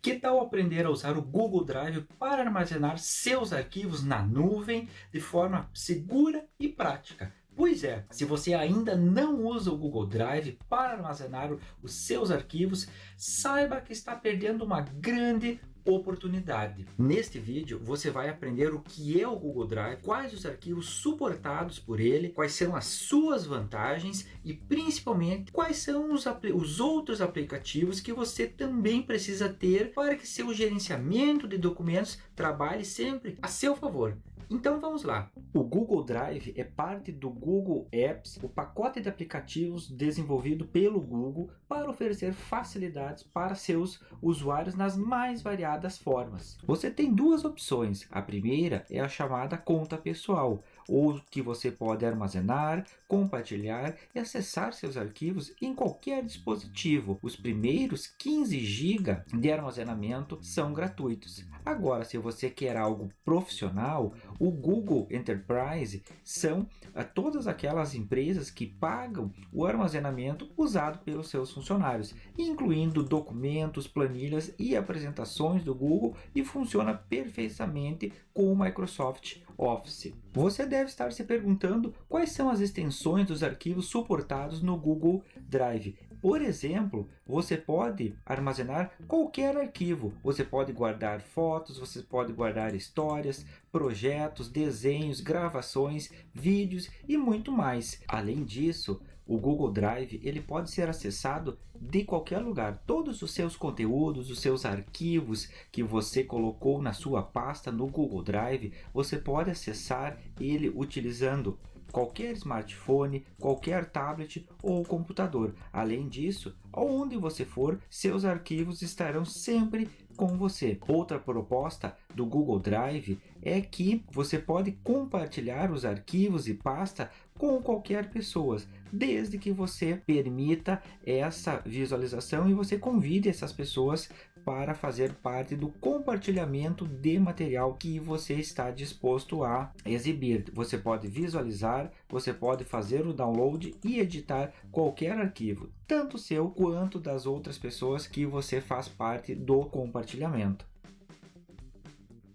Que tal aprender a usar o Google Drive para armazenar seus arquivos na nuvem de forma segura e prática? Pois é, se você ainda não usa o Google Drive para armazenar os seus arquivos, saiba que está perdendo uma grande oportunidade. Neste vídeo você vai aprender o que é o Google Drive, quais os arquivos suportados por ele, quais são as suas vantagens e principalmente quais são os outros aplicativos que você também precisa ter para que seu gerenciamento de documentos trabalhe sempre a seu favor. Então vamos lá. O Google Drive é parte do Google Apps, o pacote de aplicativos desenvolvido pelo Google para oferecer facilidades para seus usuários nas mais variadas formas. Você tem duas opções. A primeira é a chamada conta pessoal, ou que você pode armazenar, compartilhar e acessar seus arquivos em qualquer dispositivo. Os primeiros 15 GB de armazenamento são gratuitos. Agora, se você quer algo profissional, o Google Enterprise são todas aquelas empresas que pagam o armazenamento usado pelos seus funcionários, incluindo documentos, planilhas e apresentações do Google, e funciona perfeitamente com o Microsoft Office. Você deve estar se perguntando quais são as extensões dos arquivos suportados no Google Drive. Por exemplo, você pode armazenar qualquer arquivo. Você pode guardar fotos, você pode guardar histórias, projetos, desenhos, gravações, vídeos e muito mais. Além disso, o Google Drive ele pode ser acessado de qualquer lugar. Todos os seus conteúdos, os seus arquivos que você colocou na sua pasta no Google Drive, você pode acessar ele utilizando qualquer smartphone, qualquer tablet ou computador. Além disso, onde você for, seus arquivos estarão sempre com você. Outra proposta do Google Drive é que você pode compartilhar os arquivos e pasta com qualquer pessoa, desde que você permita essa visualização e você convide essas pessoas para fazer parte do compartilhamento de material que você está disposto a exibir. Você pode visualizar, você pode fazer o download e editar qualquer arquivo, tanto seu quanto das outras pessoas que você faz parte do compartilhamento.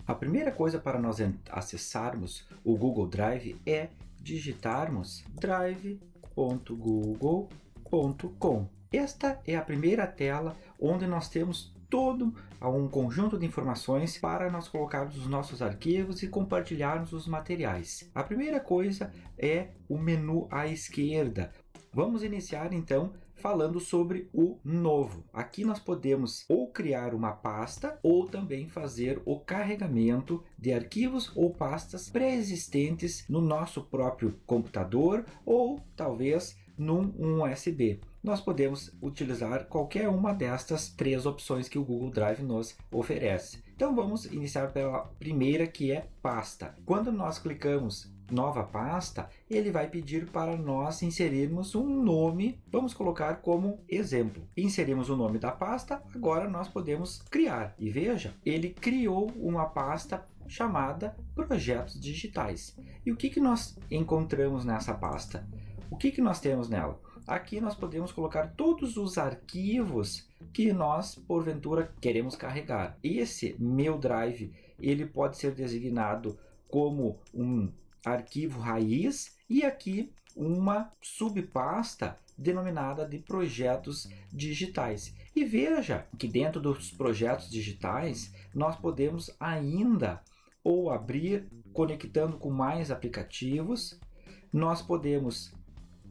A primeira coisa para nós acessarmos o Google Drive é digitarmos drive.google.com. Esta é a primeira tela onde nós temos todo um conjunto de informações para nós colocarmos os nossos arquivos e compartilharmos os materiais. A primeira coisa é o menu à esquerda. Vamos iniciar então falando sobre o novo. Aqui nós podemos ou criar uma pasta ou também fazer o carregamento de arquivos ou pastas pré-existentes no nosso próprio computador ou talvez num USB. Nós podemos utilizar qualquer uma destas três opções que o Google Drive nos oferece. Então vamos iniciar pela primeira, que é pasta. Quando nós clicamos nova pasta, ele vai pedir para nós inserirmos um nome. Vamos colocar como exemplo. Inserimos o nome da pasta, agora nós podemos criar. E veja, ele criou uma pasta chamada Projetos Digitais. E o que nós encontramos nessa pasta? O que nós temos nela? Aqui nós podemos colocar todos os arquivos que nós, porventura, queremos carregar. Esse meu drive, ele pode ser designado como um arquivo raiz e aqui uma subpasta denominada de projetos digitais. E veja que dentro dos projetos digitais nós podemos ainda ou abrir conectando com mais aplicativos, nós podemos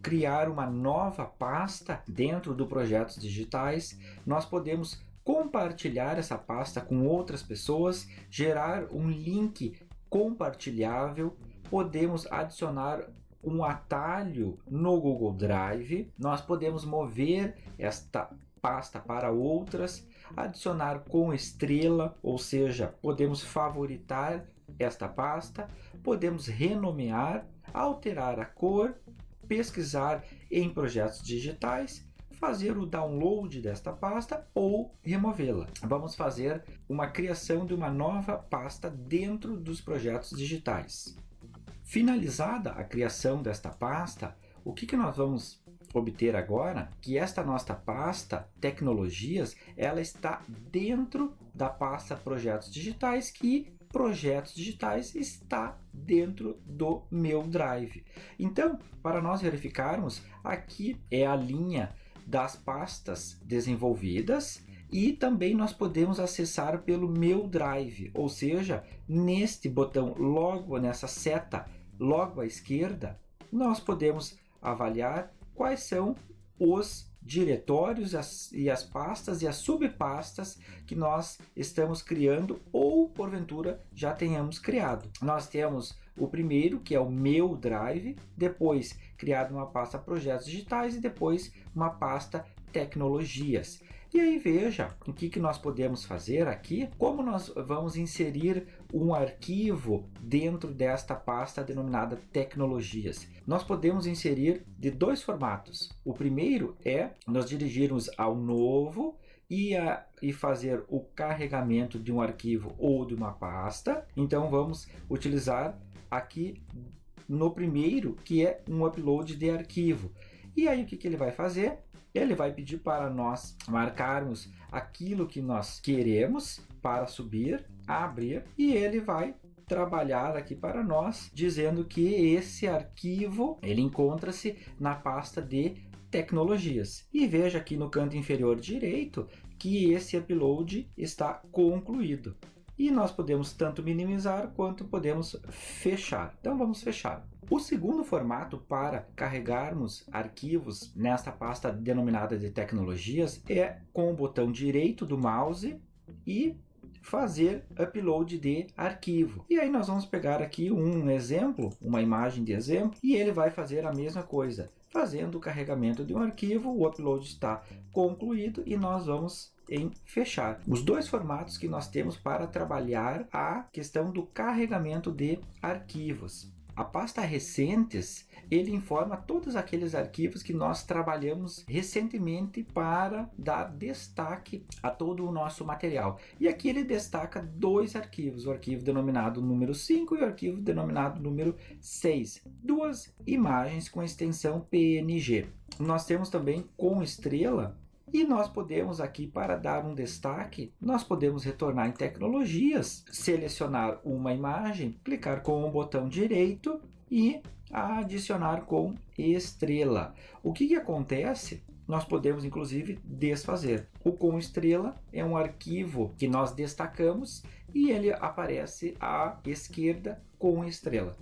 criar uma nova pasta dentro do projetos digitais, nós podemos compartilhar essa pasta com outras pessoas, gerar um link compartilhável, podemos adicionar um atalho no Google Drive, nós podemos mover esta pasta para outras, adicionar com estrela, ou seja, podemos favoritar esta pasta, podemos renomear, alterar a cor, pesquisar em projetos digitais, fazer o download desta pasta ou removê-la. Vamos fazer uma criação de uma nova pasta dentro dos projetos digitais. Finalizada a criação desta pasta, o que nós vamos obter agora que esta nossa pasta tecnologias, ela está dentro da pasta projetos digitais, que projetos digitais está dentro do meu Drive. Então, para nós verificarmos, aqui é a linha das pastas desenvolvidas e também nós podemos acessar pelo meu Drive, ou seja, neste botão logo nessa seta logo à esquerda, nós podemos avaliar quais são os diretórios e as pastas e as subpastas que nós estamos criando ou porventura já tenhamos criado. Nós temos o primeiro, que é o meu Drive, depois criado uma pasta projetos digitais e depois uma pasta tecnologias. E aí veja o que nós podemos fazer aqui, como nós vamos inserir um arquivo dentro desta pasta denominada tecnologias. Nós podemos inserir de dois formatos. O primeiro é nós dirigirmos ao novo e fazer o carregamento de um arquivo ou de uma pasta. Então vamos utilizar aqui no primeiro, que é um upload de arquivo. E aí o que ele vai fazer? Ele vai pedir para nós marcarmos aquilo que nós queremos para subir, abrir, e ele vai trabalhar aqui para nós, dizendo que esse arquivo ele encontra-se na pasta de tecnologias. E veja aqui no canto inferior direito que esse upload está concluído. E nós podemos tanto minimizar quanto podemos fechar. Então vamos fechar. O segundo formato para carregarmos arquivos nesta pasta denominada de tecnologias é com o botão direito do mouse e fazer upload de arquivo. E aí nós vamos pegar aqui um exemplo, uma imagem de exemplo, e ele vai fazer a mesma coisa. Fazendo o carregamento de um arquivo, o upload está concluído e nós vamos em fechar. Os dois formatos que nós temos para trabalhar a questão do carregamento de arquivos. A pasta recentes, ele informa todos aqueles arquivos que nós trabalhamos recentemente para dar destaque a todo o nosso material. E aqui ele destaca dois arquivos, o arquivo denominado número 5 e o arquivo denominado número 6. Duas imagens com extensão PNG. Nós temos também com estrela. E nós podemos aqui, para dar um destaque, nós podemos retornar em tecnologias, selecionar uma imagem, clicar com o botão direito e adicionar com estrela. O que acontece? Nós podemos inclusive desfazer. O com estrela é um arquivo que nós destacamos e ele aparece à esquerda com estrela.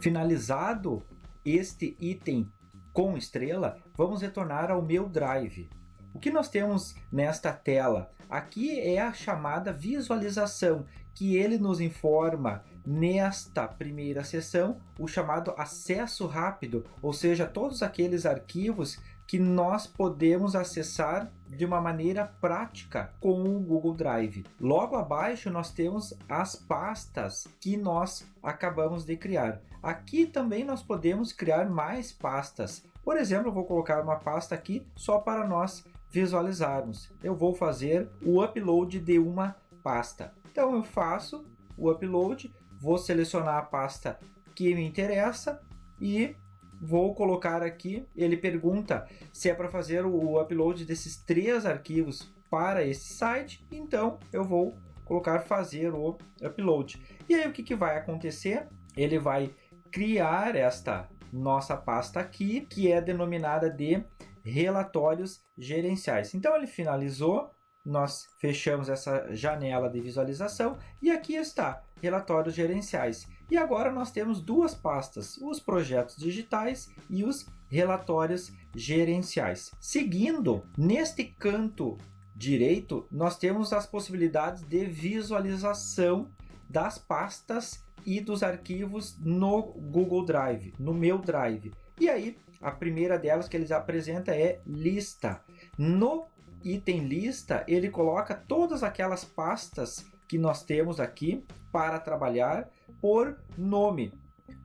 Finalizado este item com estrela, vamos retornar ao meu Drive. O que nós temos nesta tela? Aqui é a chamada visualização, que ele nos informa nesta primeira seção o chamado acesso rápido, ou seja, todos aqueles arquivos que nós podemos acessar de uma maneira prática com o Google Drive. Logo abaixo nós temos as pastas que nós acabamos de criar. Aqui também nós podemos criar mais pastas. Por exemplo, eu vou colocar uma pasta aqui só para nós visualizarmos. Eu vou fazer o upload de uma pasta. Então eu faço o upload, vou selecionar a pasta que me interessa e vou colocar aqui. Ele pergunta se é para fazer o upload desses 3 arquivos para esse site, então eu vou colocar fazer o upload. E aí o que vai acontecer? Ele vai criar esta nossa pasta aqui, que é denominada de relatórios gerenciais. Então ele finalizou, nós fechamos essa janela de visualização e aqui está, relatórios gerenciais. E agora nós temos duas pastas, os projetos digitais e os relatórios gerenciais. Seguindo, neste canto direito, nós temos as possibilidades de visualização das pastas e dos arquivos no Google Drive, no meu Drive. E aí, a primeira delas que eles apresentam é lista. No item lista, ele coloca todas aquelas pastas que nós temos aqui para trabalhar por nome.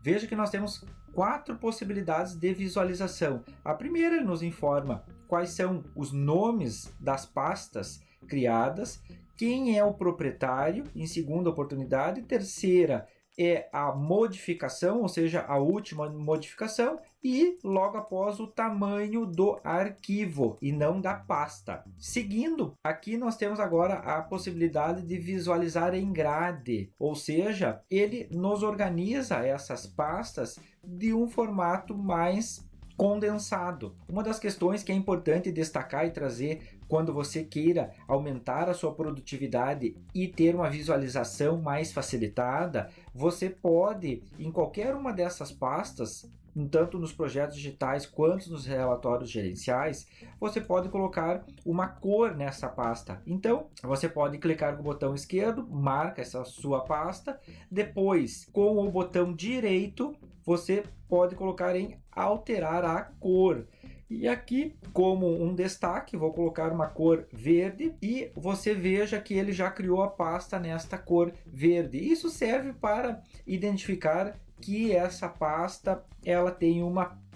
Veja que nós temos 4 possibilidades de visualização. A primeira, ele nos informa quais são os nomes das pastas criadas, quem é o proprietário, em segunda oportunidade. Terceira, é a modificação, ou seja, a última modificação, e logo após o tamanho do arquivo e não da pasta. Seguindo, aqui nós temos agora a possibilidade de visualizar em grade, ou seja, ele nos organiza essas pastas de um formato mais condensado. Uma das questões que é importante destacar e trazer quando você queira aumentar a sua produtividade e ter uma visualização mais facilitada, você pode, em qualquer uma dessas pastas, tanto nos projetos digitais quanto nos relatórios gerenciais, você pode colocar uma cor nessa pasta. Então, você pode clicar com o botão esquerdo, marca essa sua pasta, depois, com o botão direito, você pode colocar em alterar a cor. E aqui, como um destaque, vou colocar uma cor verde e você veja que ele já criou a pasta nesta cor verde. Isso serve para identificar que essa pasta ela tem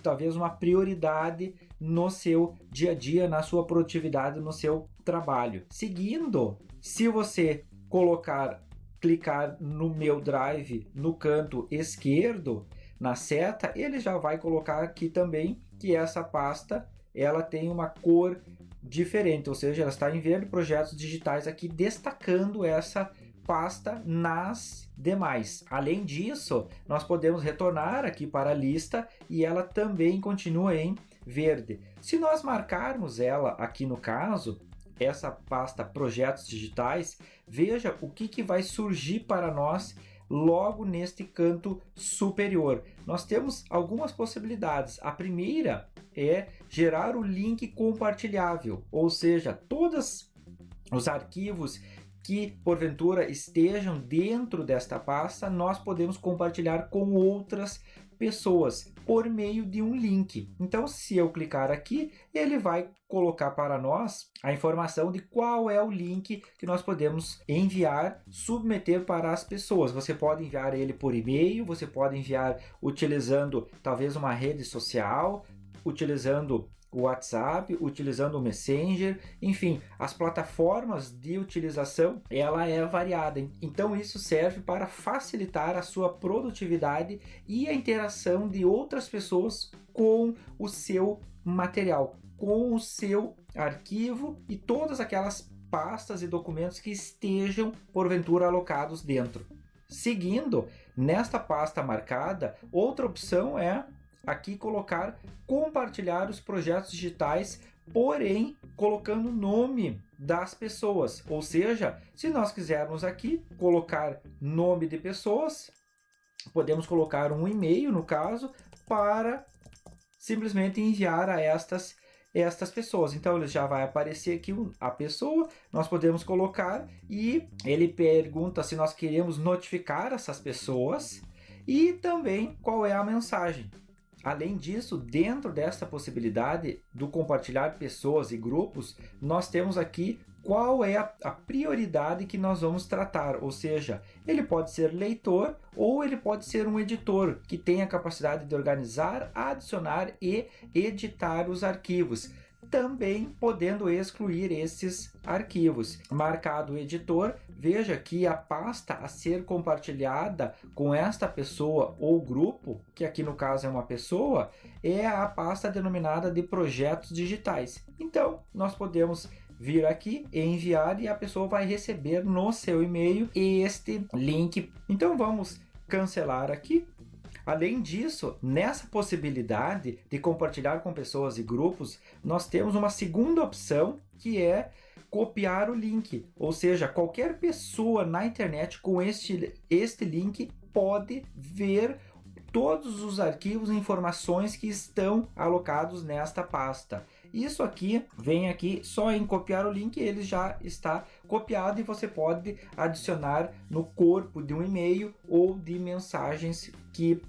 talvez uma prioridade no seu dia a dia, na sua produtividade, no seu trabalho. Seguindo, se você clicar no meu Drive no canto esquerdo, na seta, ele já vai colocar aqui também que essa pasta ela tem uma cor diferente, ou seja, ela está em verde, projetos digitais aqui, destacando essa pasta nas demais. Além disso, nós podemos retornar aqui para a lista e ela também continua em verde. Se nós marcarmos ela aqui no caso, essa pasta projetos digitais, veja o que vai surgir para nós logo neste canto superior. Nós temos algumas possibilidades. A primeira é gerar o link compartilhável, ou seja, todos os arquivos que porventura estejam dentro desta pasta, nós podemos compartilhar com outras pessoas por meio de um link. Então, se eu clicar aqui, ele vai colocar para nós a informação de qual é o link que nós podemos enviar, submeter para as pessoas. Você pode enviar ele por e-mail, você pode enviar utilizando talvez uma rede social, utilizando o WhatsApp, utilizando o Messenger, enfim, as plataformas de utilização, ela é variada. Então isso serve para facilitar a sua produtividade e a interação de outras pessoas com o seu material, com o seu arquivo e todas aquelas pastas e documentos que estejam porventura alocados dentro. Seguindo, nesta pasta marcada, outra opção é aqui colocar compartilhar os projetos digitais, porém colocando o nome das pessoas. Ou seja, se nós quisermos aqui colocar nome de pessoas, podemos colocar um e-mail no caso para simplesmente enviar a estas pessoas. Então ele já vai aparecer aqui a pessoa, nós podemos colocar e ele pergunta se nós queremos notificar essas pessoas e também qual é a mensagem. Além disso, dentro dessa possibilidade do compartilhar pessoas e grupos, nós temos aqui qual é a prioridade que nós vamos tratar, ou seja, ele pode ser leitor ou ele pode ser um editor que tem a capacidade de organizar, adicionar e editar os arquivos, também podendo excluir esses arquivos. Marcado o editor, veja que a pasta a ser compartilhada com esta pessoa ou grupo, que aqui no caso é uma pessoa, é a pasta denominada de projetos digitais. Então, nós podemos vir aqui e enviar e a pessoa vai receber no seu e-mail este link. Então, vamos cancelar aqui. Além disso, nessa possibilidade de compartilhar com pessoas e grupos, nós temos uma segunda opção que é copiar o link. Ou seja, qualquer pessoa na internet com este link pode ver todos os arquivos e informações que estão alocados nesta pasta. Isso aqui, vem aqui só em copiar o link, ele já está copiado e você pode adicionar no corpo de um e-mail ou de mensagens que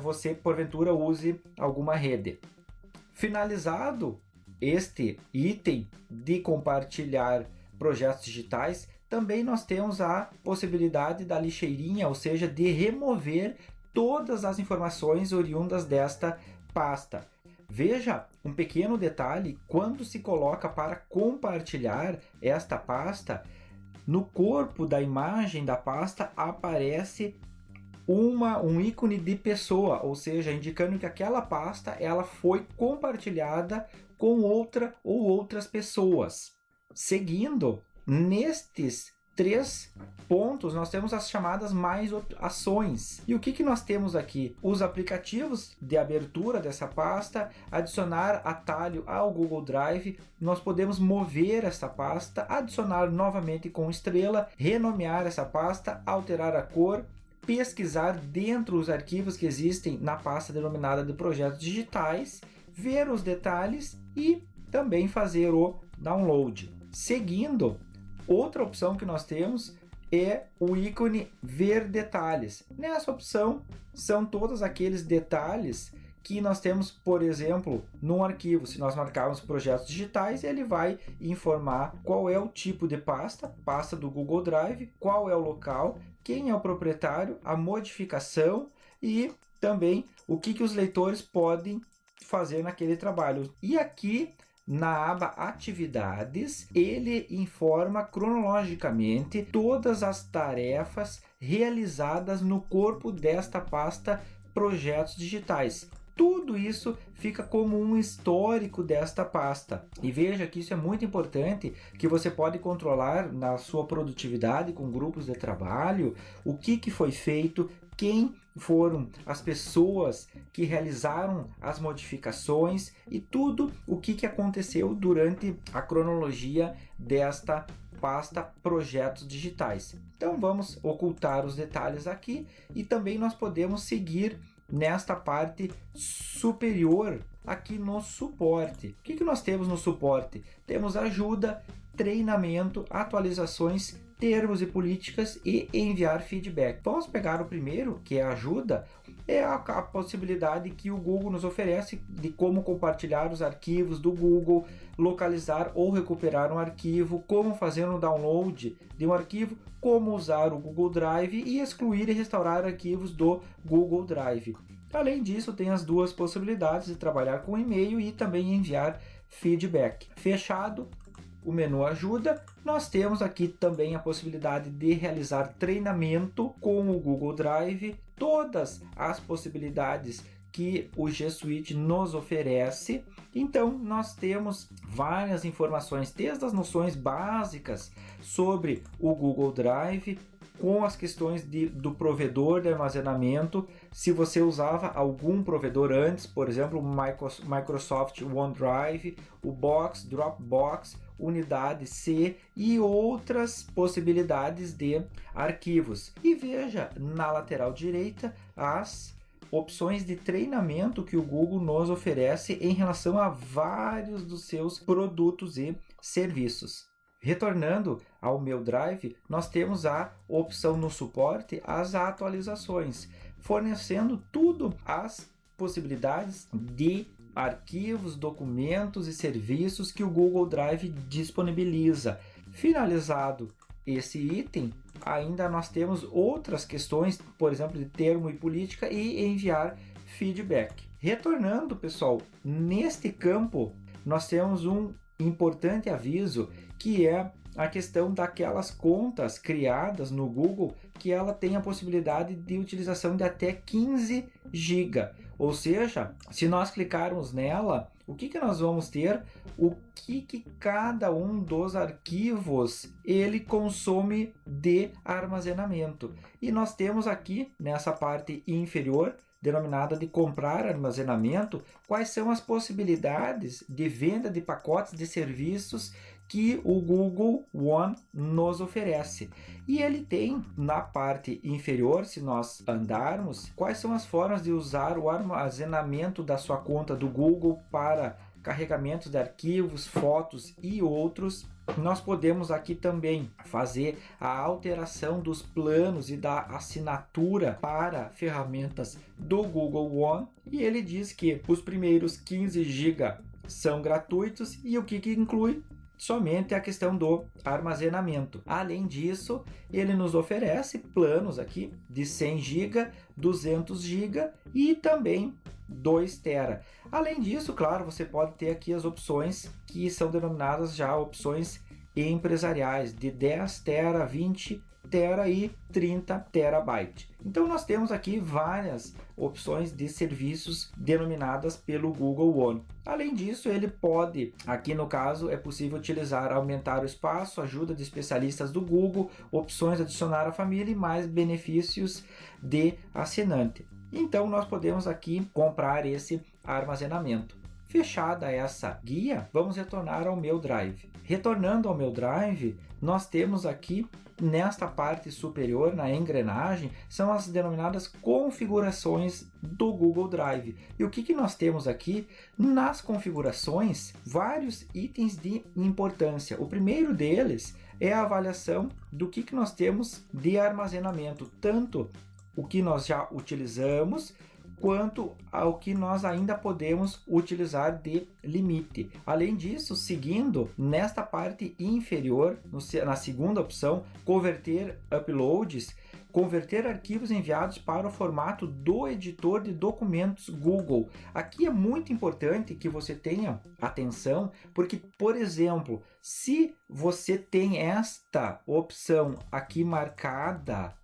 você porventura use alguma rede. Finalizado este item de compartilhar projetos digitais, também nós temos a possibilidade da lixeirinha, ou seja, de remover todas as informações oriundas desta pasta. Veja um pequeno detalhe, quando se coloca para compartilhar esta pasta, no corpo da imagem da pasta aparece um ícone de pessoa, ou seja, indicando que aquela pasta ela foi compartilhada com outra ou outras pessoas. Seguindo, nestes 3 pontos, nós temos as chamadas mais ações. E o que nós temos aqui? Os aplicativos de abertura dessa pasta, adicionar atalho ao Google Drive, nós podemos mover essa pasta, adicionar novamente com estrela, renomear essa pasta, alterar a cor, pesquisar dentro dos arquivos que existem na pasta denominada de projetos digitais, ver os detalhes e também fazer o download. Seguindo, outra opção que nós temos é o ícone ver detalhes. Nessa opção são todos aqueles detalhes que nós temos, por exemplo, num arquivo. Se nós marcarmos projetos digitais, ele vai informar qual é o tipo de pasta do Google Drive, qual é o local, quem é o proprietário, a modificação e também o que os leitores podem fazer naquele trabalho. E aqui na aba Atividades, ele informa cronologicamente todas as tarefas realizadas no corpo desta pasta Projetos Digitais. Tudo isso fica como um histórico desta pasta. E veja que isso é muito importante, que você pode controlar na sua produtividade com grupos de trabalho, o que foi feito, quem foram as pessoas que realizaram as modificações e tudo o que aconteceu durante a cronologia desta pasta Projetos Digitais. Então vamos ocultar os detalhes aqui e também nós podemos seguir nesta parte superior aqui no suporte. O que nós temos no suporte? Temos ajuda, treinamento, atualizações, termos e políticas e enviar feedback. Vamos pegar o primeiro, que é ajuda, é a possibilidade que o Google nos oferece de como compartilhar os arquivos do Google, localizar ou recuperar um arquivo, como fazer um download de um arquivo, como usar o Google Drive e excluir e restaurar arquivos do Google Drive. Além disso, tem as 2 possibilidades de trabalhar com e-mail e também enviar feedback. Fechado o menu ajuda, nós temos aqui também a possibilidade de realizar treinamento com o Google Drive, todas as possibilidades que o G Suite nos oferece. Então nós temos várias informações, desde as noções básicas sobre o Google Drive, com as questões do provedor de armazenamento, se você usava algum provedor antes, por exemplo, o Microsoft OneDrive, o Box, Dropbox, Unidade C e outras possibilidades de arquivos. E veja na lateral direita as opções de treinamento que o Google nos oferece em relação a vários dos seus produtos e serviços. Retornando ao meu Drive, nós temos a opção no suporte, as atualizações, fornecendo tudo as possibilidades de arquivos, documentos e serviços que o Google Drive disponibiliza. Finalizado esse item, ainda nós temos outras questões, por exemplo, de termo e política e enviar feedback. Retornando, pessoal, neste campo nós temos um importante aviso, que é a questão daquelas contas criadas no Google que ela tem a possibilidade de utilização de até 15 GB. Ou seja, se nós clicarmos nela, o que nós vamos ter? O que cada um dos arquivos ele consome de armazenamento. E nós temos aqui nessa parte inferior, denominada de comprar armazenamento, quais são as possibilidades de venda de pacotes de serviços que o Google One nos oferece. E ele tem na parte inferior, se nós andarmos, quais são as formas de usar o armazenamento da sua conta do Google para carregamento de arquivos, fotos e outros. Nós podemos aqui também fazer a alteração dos planos e da assinatura para ferramentas do Google One. E ele diz que os primeiros 15 GB são gratuitos e o que inclui? Somente a questão do armazenamento. Além disso, ele nos oferece planos aqui de 100 GB, 200 GB e também 2 TB. Além disso, claro, você pode ter aqui as opções que são denominadas já opções empresariais de 10 tera, 20 tera e 30 terabyte. Então nós temos aqui várias opções de serviços denominadas pelo Google One. Além disso, ele pode, aqui no caso, é possível utilizar, aumentar o espaço, ajuda de especialistas do Google, opções adicionar à família e mais benefícios de assinante. Então nós podemos aqui comprar esse armazenamento. Fechada essa guia, vamos retornar ao meu Drive. Retornando ao meu Drive, nós temos aqui nesta parte superior, na engrenagem, são as denominadas configurações do Google Drive. E o que nós temos aqui? Nas configurações, vários itens de importância. O primeiro deles é a avaliação do que nós temos de armazenamento, tanto o que nós já utilizamos, quanto ao que nós ainda podemos utilizar de limite. Além disso, seguindo nesta parte inferior, na segunda opção, converter uploads, converter arquivos enviados para o formato do editor de documentos Google. Aqui é muito importante que você tenha atenção, porque, por exemplo, se você tem esta opção aqui marcada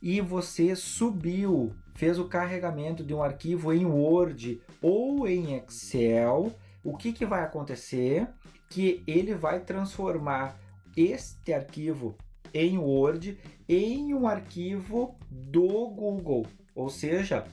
e você subiu, fez o carregamento de um arquivo em Word ou em Excel, o que vai acontecer? Que ele vai transformar este arquivo em Word em um arquivo do Google, ou seja,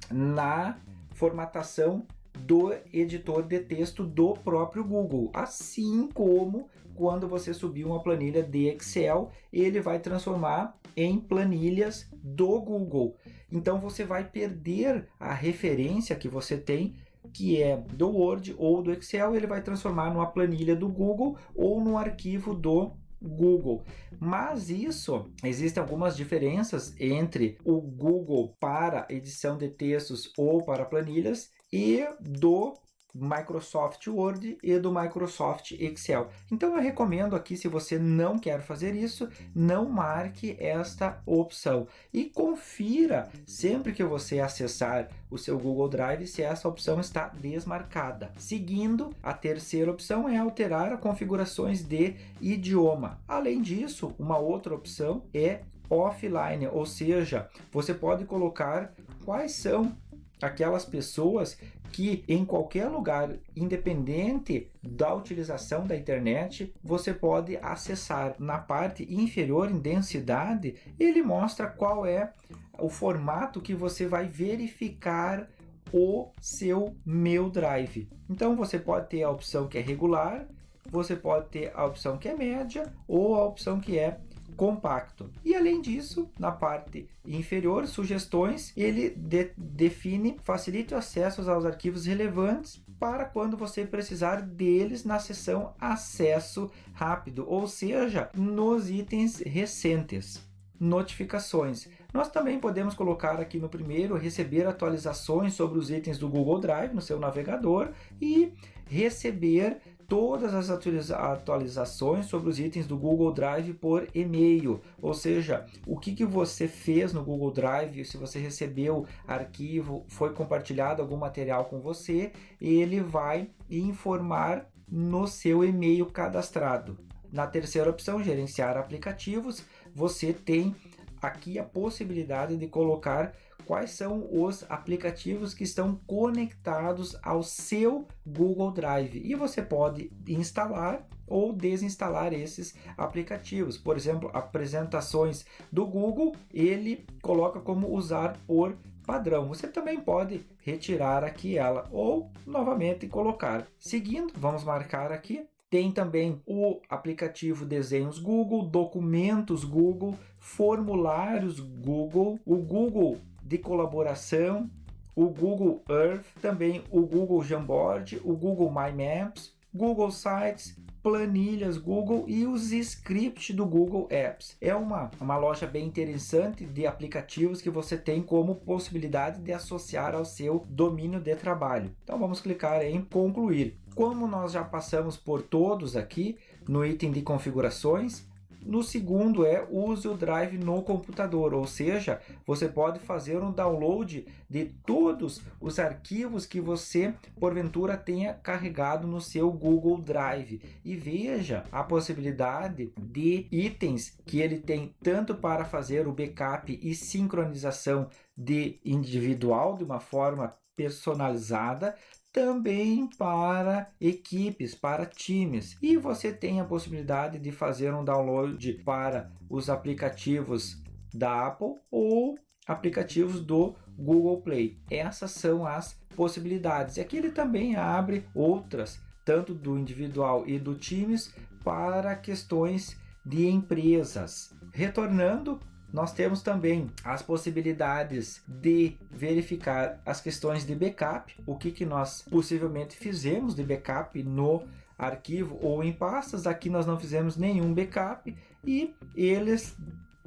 na formatação do editor de texto do próprio Google, assim como quando você subir uma planilha de Excel, ele vai transformar em planilhas do Google. Então você vai perder a referência que você tem, que é do Word ou do Excel, ele vai transformar numa planilha do Google ou num arquivo do Google. Mas isso, existem algumas diferenças entre o Google para edição de textos ou para planilhas e do Microsoft Word e do Microsoft Excel. Então eu recomendo aqui, se você não quer fazer isso, não marque esta opção e confira sempre que você acessar o seu Google Drive se essa opção está desmarcada. Seguindo, a terceira opção é alterar as configurações de idioma. Além disso, uma outra opção é offline, ou seja, você pode colocar quais são aquelas pessoas que em qualquer lugar, independente da utilização da internet, você pode acessar. Na parte inferior, em densidade, ele mostra qual é o formato que você vai verificar o seu Meu Drive. Então você pode ter a opção que é regular, você pode ter a opção que é média ou a opção que é compacto. E além disso, na parte inferior, sugestões, ele define, facilite o acesso aos arquivos relevantes para quando você precisar deles na seção acesso rápido, ou seja, nos itens recentes. Notificações. Nós também podemos colocar aqui no primeiro, receber atualizações sobre os itens do Google Drive no seu navegador e receber todas as atualizações sobre os itens do Google Drive por e-mail, ou seja, o que você fez no Google Drive, se você recebeu arquivo, foi compartilhado algum material com você, ele vai informar no seu e-mail cadastrado. Na terceira opção, gerenciar aplicativos, você tem aqui a possibilidade de colocar quais são os aplicativos que estão conectados ao seu Google Drive e você pode instalar ou desinstalar esses aplicativos. Por exemplo, apresentações do Google, ele coloca como usar por padrão. Você também pode retirar aqui ela ou novamente colocar. Seguindo, vamos marcar aqui. Tem também o aplicativo Desenhos Google, Documentos Google, Formulários Google, o Google de colaboração, o Google Earth, também o Google Jamboard, o Google My Maps, Google Sites, planilhas Google e os scripts do Google Apps. É uma loja bem interessante de aplicativos que você tem como possibilidade de associar ao seu domínio de trabalho. Então vamos clicar em concluir. Como nós já passamos por todos aqui no item de configurações, no segundo use o Drive no computador, ou seja, você pode fazer um download de todos os arquivos que você porventura tenha carregado no seu Google Drive. E veja a possibilidade de itens que ele tem tanto para fazer o backup e sincronização de individual de uma forma personalizada, também para equipes, para times. E você tem a possibilidade de fazer um download para os aplicativos da Apple ou aplicativos do Google Play. Essas são as possibilidades. E aqui ele também abre outras, tanto do individual e do times, para questões de empresas. Retornando, nós temos também as possibilidades de verificar as questões de backup, o que nós possivelmente fizemos de backup no arquivo ou em pastas. Aqui nós não fizemos nenhum backup e eles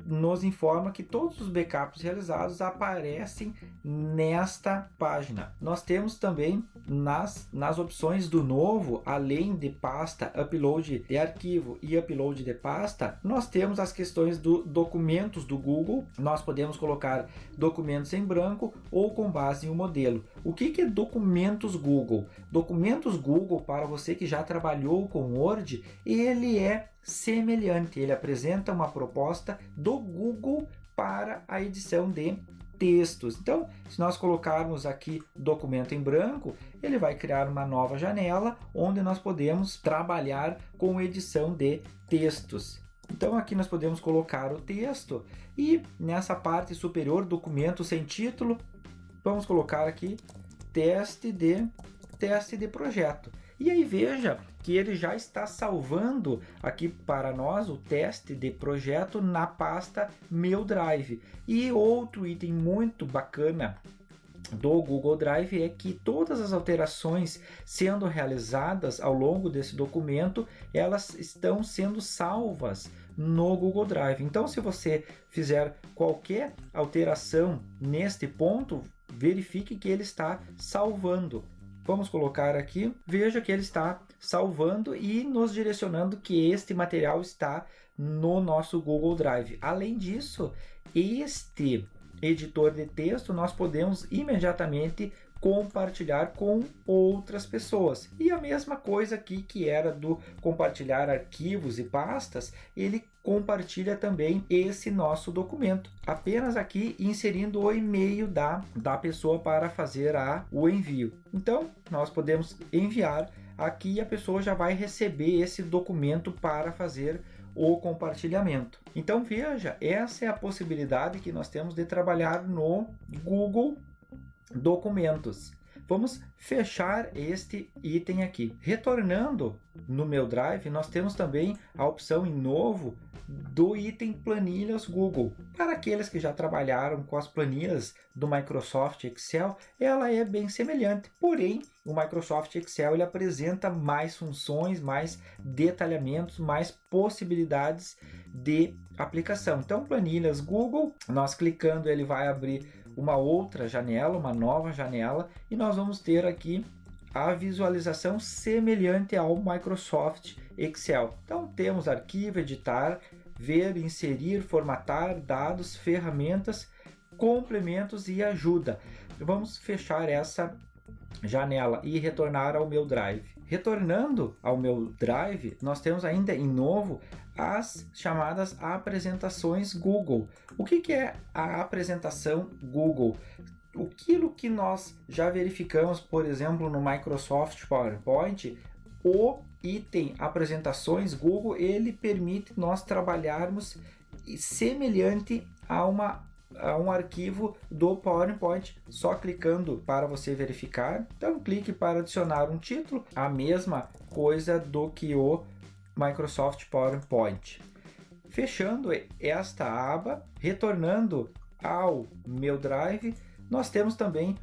nos informa que todos os backups realizados aparecem nesta página. Nós temos também nas opções do novo, além de pasta, upload de arquivo e upload de pasta, nós temos as questões do documentos do Google. Nós podemos colocar documentos em branco ou com base em um modelo. O que é documentos Google? Documentos Google, para você que já trabalhou com Word, ele é semelhante, ele apresenta uma proposta do Google para a edição de textos. Então, se nós colocarmos aqui documento em branco, ele vai criar uma nova janela onde nós podemos trabalhar com edição de textos. Então, aqui nós podemos colocar o texto e nessa parte superior, documento sem título, vamos colocar aqui teste de projeto. E aí veja que ele já está salvando aqui para nós o teste de projeto na pasta Meu Drive. E outro item muito bacana do Google Drive é que todas as alterações sendo realizadas ao longo desse documento, elas estão sendo salvas no Google Drive. Então, se você fizer qualquer alteração neste ponto, verifique que ele está salvando. Vamos colocar aqui, veja que ele está salvando e nos direcionando que este material está no nosso Google Drive. Além disso, este editor de texto nós podemos imediatamente compartilhar com outras pessoas. E a mesma coisa aqui que era do compartilhar arquivos e pastas, ele compartilha também esse nosso documento. Apenas aqui inserindo o e-mail da pessoa para fazer o envio. Então, nós podemos enviar aqui e a pessoa já vai receber esse documento para fazer o compartilhamento. Então, veja, essa é a possibilidade que nós temos de trabalhar no Google Documentos. Vamos fechar este item aqui. Retornando no meu Drive, nós temos também a opção em novo do item Planilhas Google. Para aqueles que já trabalharam com as planilhas do Microsoft Excel, ela é bem semelhante, porém o Microsoft Excel ele apresenta mais funções, mais detalhamentos, mais possibilidades de aplicação. Então, Planilhas Google, nós clicando, ele vai abrir uma outra janela, uma nova janela, e nós vamos ter aqui a visualização semelhante ao Microsoft Excel. Então temos arquivo, editar, ver, inserir, formatar, dados, ferramentas, complementos e ajuda. Vamos fechar essa janela e retornar ao meu Drive. Retornando ao meu Drive, nós temos ainda em novo as chamadas apresentações Google. O que é a apresentação Google? Aquilo que nós já verificamos, por exemplo, no Microsoft PowerPoint, o item apresentações Google, ele permite nós trabalharmos semelhante a um arquivo do PowerPoint, só clicando para você verificar. Então clique para adicionar um título, a mesma coisa do que o Microsoft PowerPoint. Fechando esta aba, retornando ao meu Drive, nós temos também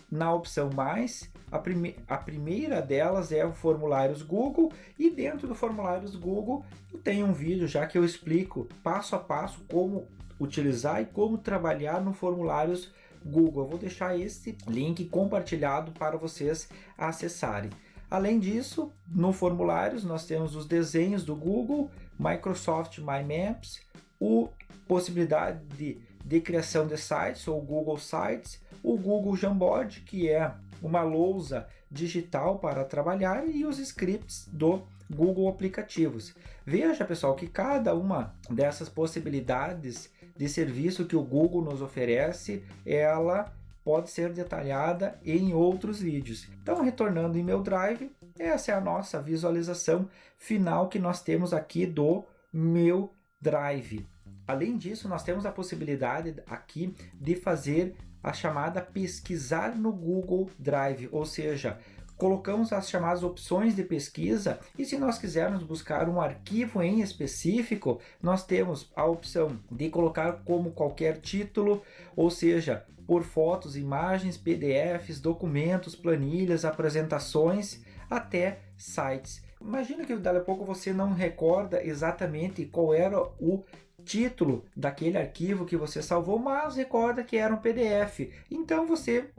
na opção mais, a primeira delas é o Formulários Google, e dentro do Formulários Google eu tenho um vídeo já que eu explico passo a passo como utilizar e como trabalhar no Formulários Google. Eu vou deixar esse link compartilhado para vocês acessarem. Além disso, no Formulários nós temos os desenhos do Google, Microsoft My Maps, a possibilidade de criação de sites ou Google Sites, o Google Jamboard, que é uma lousa digital para trabalhar, e os scripts do Google Aplicativos. Veja, pessoal, que cada uma dessas possibilidades de serviço que o Google nos oferece, ela pode ser detalhada em outros vídeos. Então, retornando em meu Drive, essa é a nossa visualização final que nós temos aqui do meu Drive. Além disso, nós temos a possibilidade aqui de fazer a chamada pesquisar no Google Drive, ou seja, colocamos as chamadas opções de pesquisa, e se nós quisermos buscar um arquivo em específico, nós temos a opção de colocar como qualquer título, ou seja, por fotos, imagens, PDFs, documentos, planilhas, apresentações, até sites. Imagina que daqui a pouco você não recorda exatamente qual era o título daquele arquivo que você salvou, mas recorda que era um PDF. Então você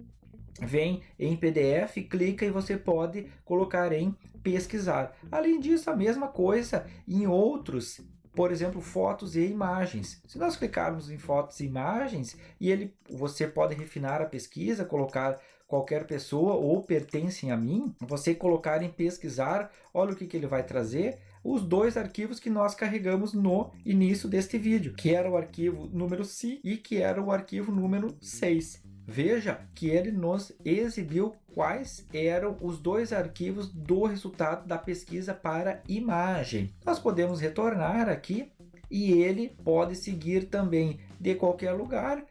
vem em PDF, clica e você pode colocar em pesquisar. Além disso, a mesma coisa em outros, por exemplo, fotos e imagens. Se nós clicarmos em fotos e imagens, você pode refinar a pesquisa, colocar qualquer pessoa ou pertencem a mim, você colocar em pesquisar, olha o que ele vai trazer. Os dois arquivos que nós carregamos no início deste vídeo, que era o arquivo número 5 e que era o arquivo número 6. Veja que ele nos exibiu quais eram os dois arquivos do resultado da pesquisa para imagem. Nós podemos retornar aqui e ele pode seguir também de qualquer lugar,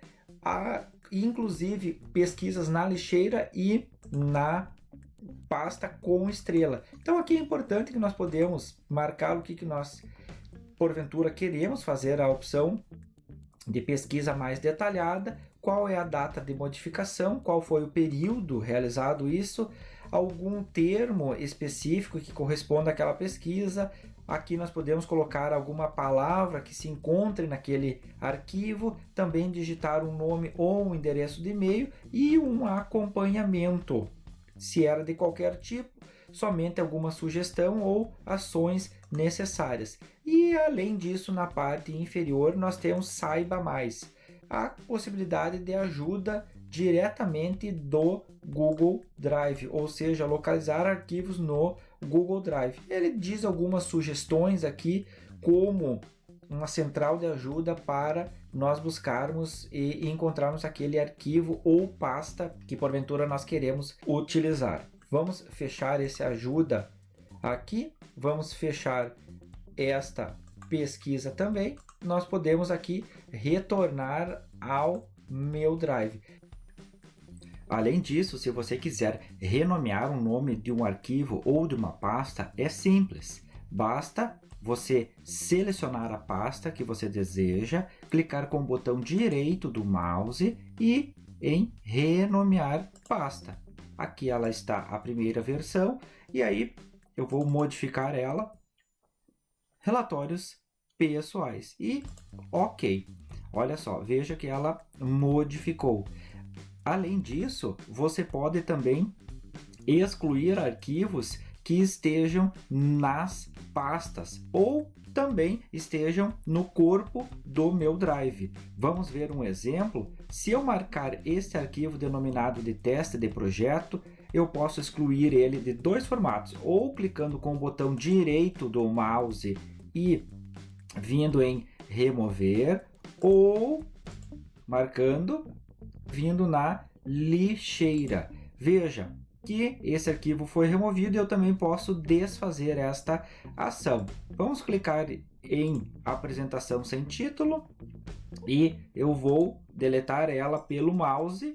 inclusive pesquisas na lixeira e na pasta com estrela. Então aqui é importante que nós podemos marcar o que nós porventura queremos fazer, a opção de pesquisa mais detalhada, qual é a data de modificação, qual foi o período realizado isso, algum termo específico que corresponda àquela pesquisa. Aqui nós podemos colocar alguma palavra que se encontre naquele arquivo, também digitar um nome ou um endereço de e-mail e um acompanhamento. Se era de qualquer tipo, somente alguma sugestão ou ações necessárias. E além disso, na parte inferior, nós temos Saiba Mais, a possibilidade de ajuda diretamente do Google Drive, ou seja, localizar arquivos no Google Drive. Ele diz algumas sugestões aqui, como uma central de ajuda para nós buscarmos e encontrarmos aquele arquivo ou pasta que porventura nós queremos utilizar. Vamos fechar esse ajuda aqui, vamos fechar esta pesquisa também. Nós podemos aqui retornar ao meu Drive. Além disso, se você quiser renomear o nome de um arquivo ou de uma pasta, é simples. Basta você selecionar a pasta que você deseja, clicar com o botão direito do mouse e em renomear pasta. Aqui ela está, a primeira versão, e aí eu vou modificar ela, relatórios pessoais, e ok. Olha só, veja que ela modificou. Além disso, você pode também excluir arquivos que estejam nas pastas ou também estejam no corpo do meu Drive. Vamos ver um exemplo. Se eu marcar este arquivo denominado de teste de projeto, eu posso excluir ele de dois formatos, ou clicando com o botão direito do mouse e vindo em remover, ou marcando, vindo na lixeira. Veja que esse arquivo foi removido e eu também posso desfazer esta ação. Vamos clicar em apresentação sem título e eu vou deletar ela pelo mouse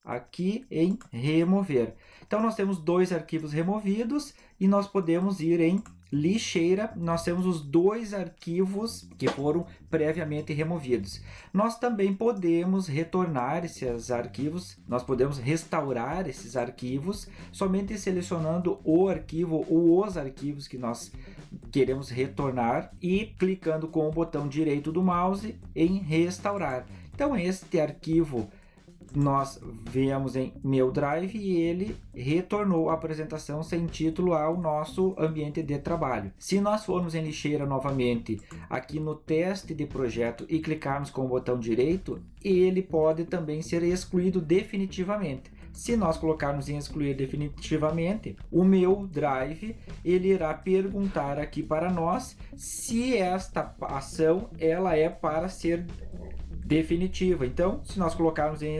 aqui em remover. Então nós temos dois arquivos removidos e nós podemos ir em lixeira. Nós temos os dois arquivos que foram previamente removidos. Nós também podemos retornar esses arquivos, nós podemos restaurar esses arquivos somente selecionando o arquivo ou os arquivos que nós queremos retornar e clicando com o botão direito do mouse em restaurar. Então este arquivo nós viemos em meu Drive e ele retornou a apresentação sem título ao nosso ambiente de trabalho. Se nós formos em lixeira novamente aqui no teste de projeto e clicarmos com o botão direito, ele pode também ser excluído definitivamente. Se nós colocarmos em excluir definitivamente, o meu Drive ele irá perguntar aqui para nós se esta ação ela é para ser definitiva. Então, se nós colocarmos em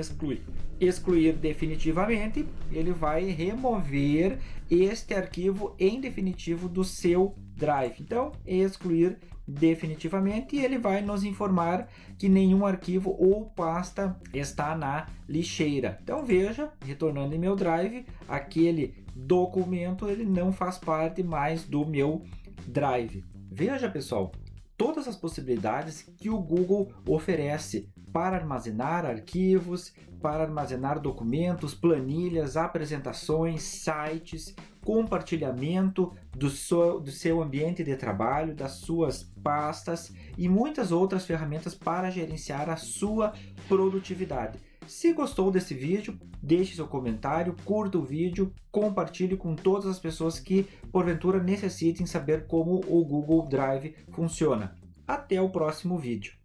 excluir definitivamente, ele vai remover este arquivo em definitivo do seu Drive. Então, excluir definitivamente e ele vai nos informar que nenhum arquivo ou pasta está na lixeira. Então veja, retornando em meu Drive, aquele documento ele não faz parte mais do meu Drive. Veja, pessoal, todas as possibilidades que o Google oferece para armazenar arquivos, para armazenar documentos, planilhas, apresentações, sites, compartilhamento do seu ambiente de trabalho, das suas pastas e muitas outras ferramentas para gerenciar a sua produtividade. Se gostou desse vídeo, deixe seu comentário, curta o vídeo, compartilhe com todas as pessoas que porventura necessitem saber como o Google Drive funciona. Até o próximo vídeo.